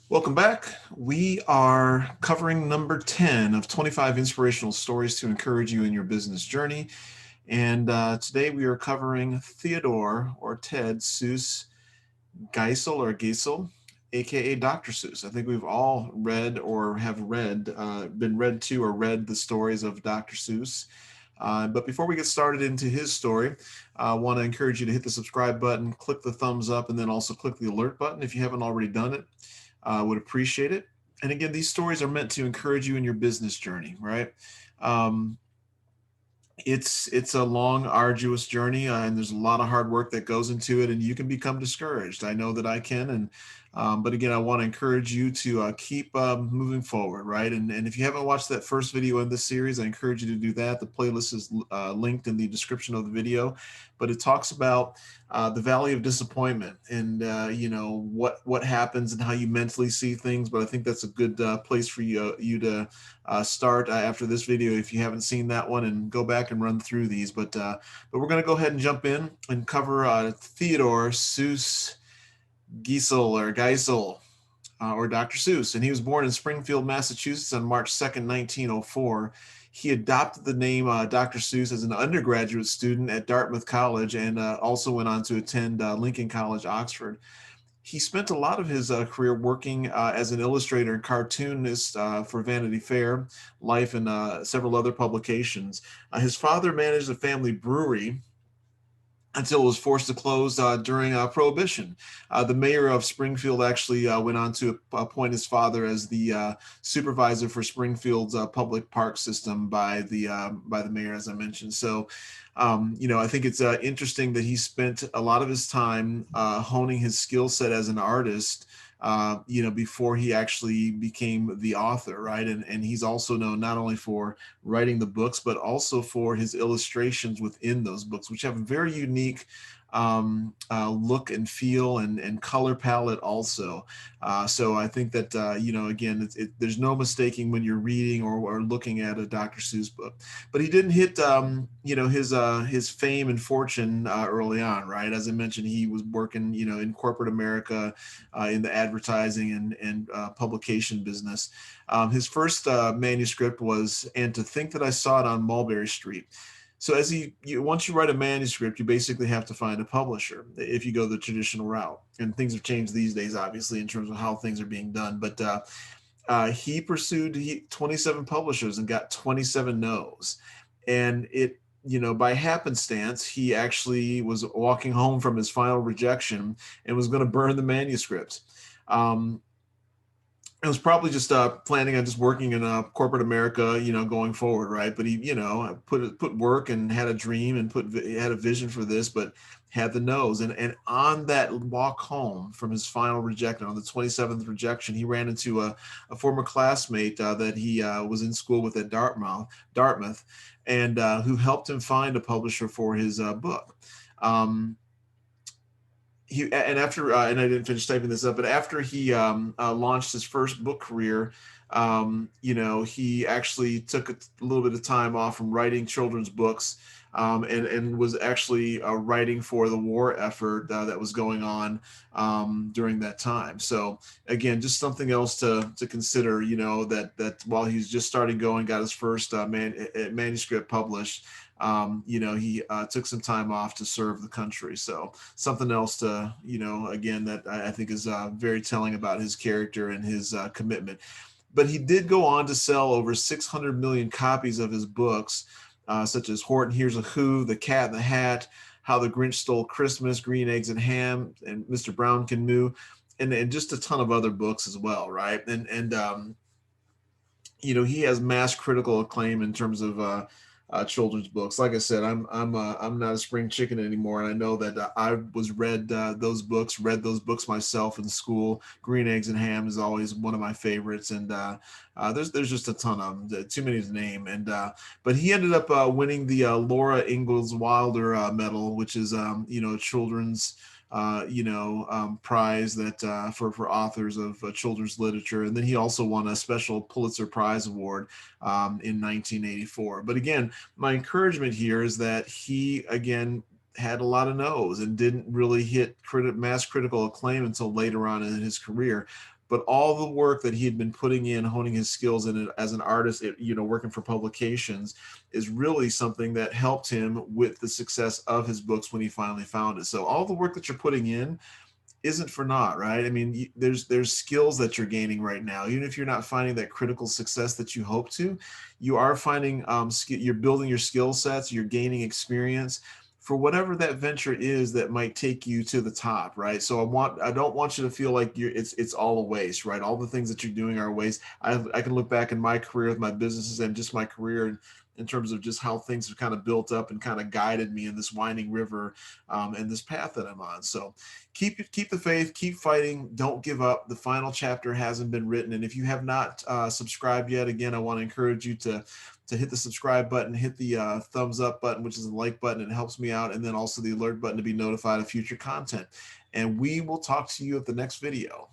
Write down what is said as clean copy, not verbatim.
Welcome back. We are covering number 10 of 25 inspirational stories to encourage you in your business journey. And today we are covering Theodor or Ted Seuss Geisel, aka Dr. Seuss. I think we've all read or have read, been read to or read the stories of Dr. Seuss. But before we get started into his story, I want to encourage you to hit the subscribe button, click the thumbs up, and then also click the alert button if you haven't already done it. I would appreciate it. And again, these stories are meant to encourage you in your business journey, right? Um, it's a long, arduous journey, and there's a lot of hard work that goes into it, and you can become discouraged. I know that I can, and but again, I want to encourage you to keep moving forward, right? And if you haven't watched that first video in this series, I encourage you to do that. The playlist is linked in the description of the video, but it talks about the valley of disappointment and what happens and how you mentally see things. But I think that's a good place for you to start after this video if you haven't seen that one, and go back and run through these. But we're going to go ahead and jump in and cover Theodor Seuss Geisel or Dr. Seuss. And he was born in Springfield, Massachusetts on March 2nd, 1904. He adopted the name Dr. Seuss as an undergraduate student at Dartmouth College, and also went on to attend Lincoln College, Oxford. He spent a lot of his career working as an illustrator and cartoonist for Vanity Fair, Life, and several other publications. His father managed a family brewery until it was forced to close during Prohibition. The mayor of Springfield actually went on to appoint his father as the supervisor for Springfield's public park system by the mayor, as I mentioned. So, I think it's interesting that he spent a lot of his time honing his skill set as an artist. Before he actually became the author, right? And he's also known not only for writing the books, but also for his illustrations within those books, which have a very unique look and feel and color palette also. So I think that, again, there's no mistaking when you're reading or looking at a Dr. Seuss book. But he didn't hit, his fame and fortune early on, right? As I mentioned, he was working, in corporate America, in the advertising and publication business. His first manuscript was "And to Think That I Saw It on Mulberry Street." So once you write a manuscript, you basically have to find a publisher if you go the traditional route. And things have changed these days, obviously, in terms of how things are being done. But he pursued 27 publishers and got 27 no's. And by happenstance, he actually was walking home from his final rejection and was going to burn the manuscript. Um, it was probably just planning on just working in corporate America, going forward, right? But he, put work and had a dream and had a vision for this, but had the nose. And on that walk home from his final rejection, on the 27th rejection, he ran into a former classmate that he was in school with at Dartmouth, and who helped him find a publisher for his book. Um, and I didn't finish typing this up, but after he launched his first book career, he actually took a little bit of time off from writing children's books, and was actually writing for the war effort that was going on during that time. So again, just something else to consider. That while he's just starting going, got his first manuscript published. He took some time off to serve the country. So something else to, again, that I think is very telling about his character and his commitment. But he did go on to sell over 600 million copies of his books, such as Horton Hears a Who, The Cat in the Hat, How the Grinch Stole Christmas, Green Eggs and Ham, and Mr. Brown Can Moo, and just a ton of other books as well, right? And he has mass critical acclaim in terms of children's books. Like I said, I'm not a spring chicken anymore, and I know that I was read those books myself in school. Green Eggs and Ham is always one of my favorites, and there's just a ton of them, too many to name. And but he ended up winning the Laura Ingalls Wilder Medal, which is children's prize that for authors of children's literature. And then he also won a special Pulitzer Prize award in 1984. But again, my encouragement here is that he, again, had a lot of no's and didn't really hit mass critical acclaim until later on in his career. but all the work that he had been putting in, honing his skills in as an artist, working for publications, is really something that helped him with the success of his books when he finally found it. So all the work that you're putting in isn't for naught, right? I mean, there's skills that you're gaining right now. Even if you're not finding that critical success that you hope to, you are finding you're building your skill sets, you're gaining experience for whatever that venture is that might take you to the top, right? So I don't want you to feel like it's all a waste, right? All the things that you're doing are a waste. I can look back in my career with my businesses and just my career in terms of just how things have kind of built up and kind of guided me in this winding river, and this path that I'm on. So keep the faith, keep fighting, don't give up. The final chapter hasn't been written, and if you have not subscribed yet, again, I want to encourage you to hit the subscribe button, hit the thumbs up button, which is the like button. It helps me out, and then also the alert button to be notified of future content. And we will talk to you at the next video.